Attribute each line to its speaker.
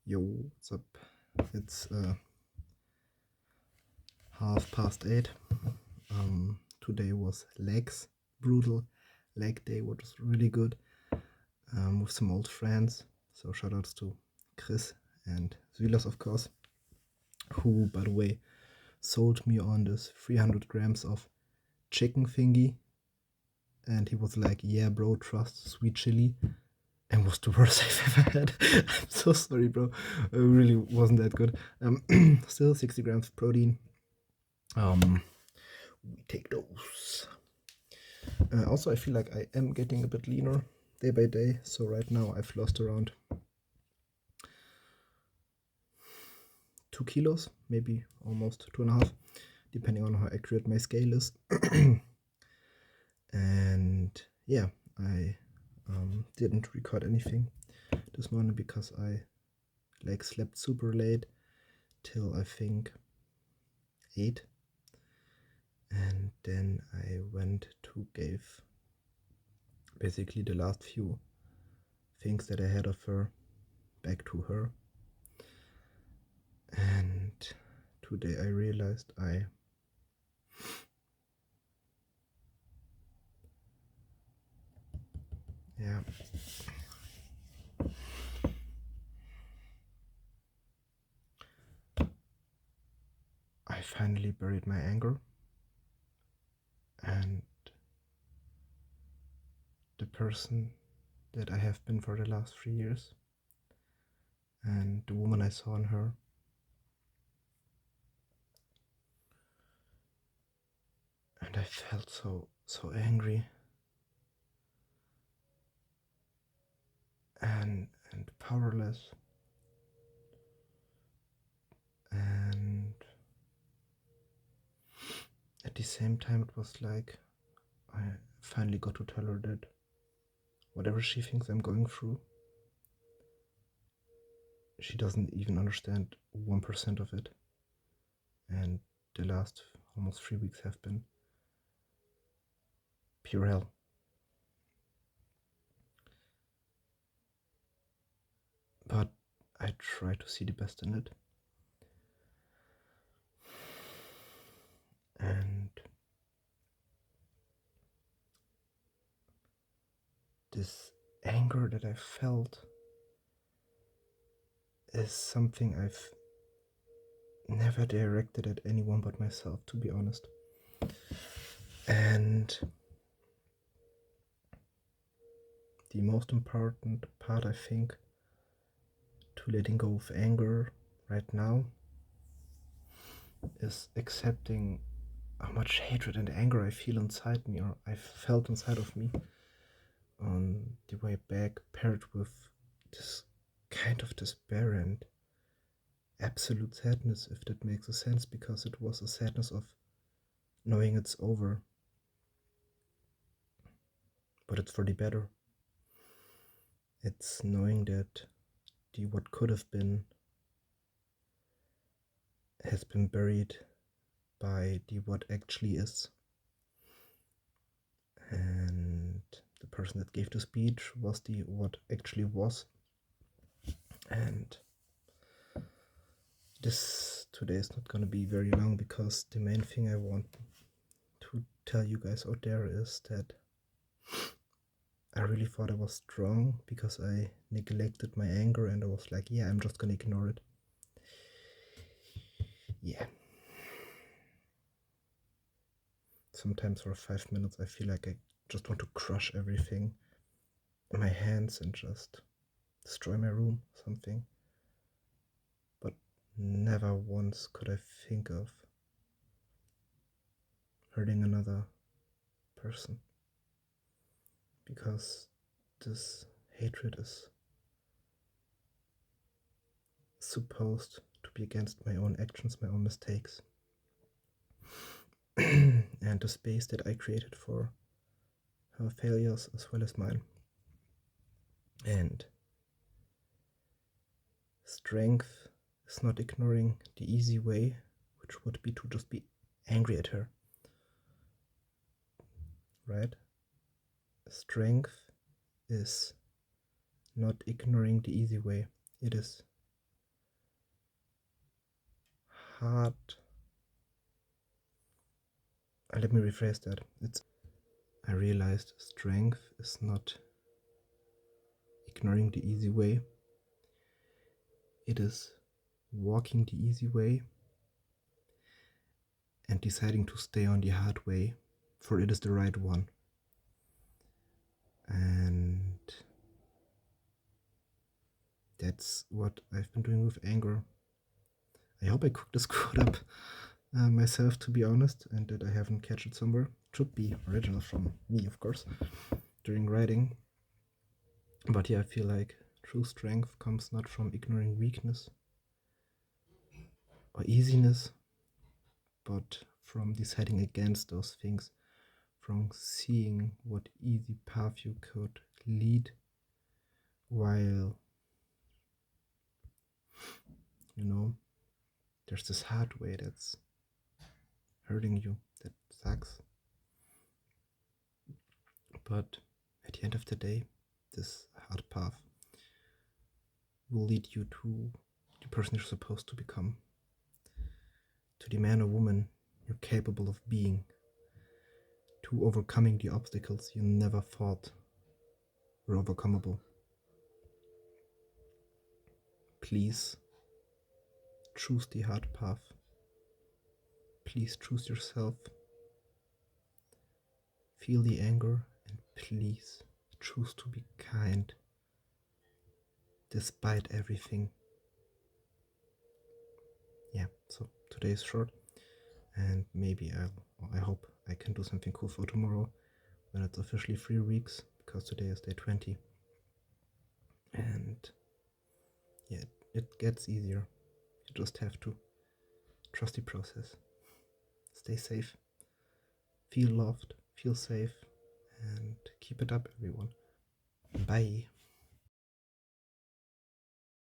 Speaker 1: Yo, what's up? It's 8:30. Today was legs, brutal leg day, which was really good. With some old friends. So shoutouts to Chris and Silas, of course, who, by the way, sold me on this 300 grams of chicken thingy. And he was like, "Yeah, bro, trust sweet chili." And was the worst I've ever had. I'm so sorry, bro. It really wasn't that good. Still 60 grams of protein. We take those. Also, I feel like I am getting a bit leaner day by day. So right now I've lost around 2 kilos, maybe almost 2.5, depending on how accurate my scale is. And yeah, I didn't record anything this morning because I slept super late till I think 8, and then I went to give basically the last few things that I had of her back to her. And today I realized I finally buried my anger, and the person that I have been for the last 3 years, and the woman I saw in her, and I felt so angry and powerless, and at the same time it was like I finally got to tell her that whatever she thinks I'm going through, she doesn't even understand 1% of it. And the last almost 3 weeks have been pure hell. But I try to see the best in it. And this anger that I felt is something I've never directed at anyone but myself, to be honest. And the most important part, I think, to letting go of anger right now is accepting how much hatred and anger I feel inside me, or I felt inside of me on the way back, paired with this kind of despair and absolute sadness, if that makes a sense, because it was a sadness of knowing it's over, but it's for the better. It's knowing that the what could have been has been buried by the what actually is. And the person that gave the speech was the what actually was. And this today is not going to be very long, because the main thing I want to tell you guys out there is that I really thought I was strong because I neglected my anger, and I was like, yeah, I'm just gonna ignore it. Yeah. Sometimes for 5 minutes I feel like I just want to crush everything in my hands and just destroy my room, something. But never once could I think of hurting another person, because this hatred is supposed to be against my own actions, my own mistakes, and the space that I created for her failures as well as mine. And strength is not ignoring the easy way, which would be to just be angry at her, right? Strength is not ignoring the easy way. It is hard. Let me rephrase that. I realized strength is not ignoring the easy way. It is walking the easy way and deciding to stay on the hard way, for it is the right one. And that's what I've been doing with anger. I hope I cooked this quote up myself, to be honest, and that I haven't catch it somewhere. It should be original from me, of course, during writing. But yeah, I feel like true strength comes not from ignoring weakness or easiness, but from deciding against those things, from seeing what easy path you could lead, while, there's this hard way that's hurting you, that sucks. But at the end of the day, this hard path will lead you to the person you're supposed to become, to the man or woman you're capable of being, to overcoming the obstacles you never thought were overcomable. Please choose the hard path. Please choose yourself. Feel the anger and please choose to be kind despite everything. Yeah, so today is short, and maybe I hope I can do something cool for tomorrow when it's officially 3 weeks, because today is day 20. And yeah, it gets easier. You just have to trust the process. Stay safe, feel loved, feel safe, and keep it up, everyone. Bye.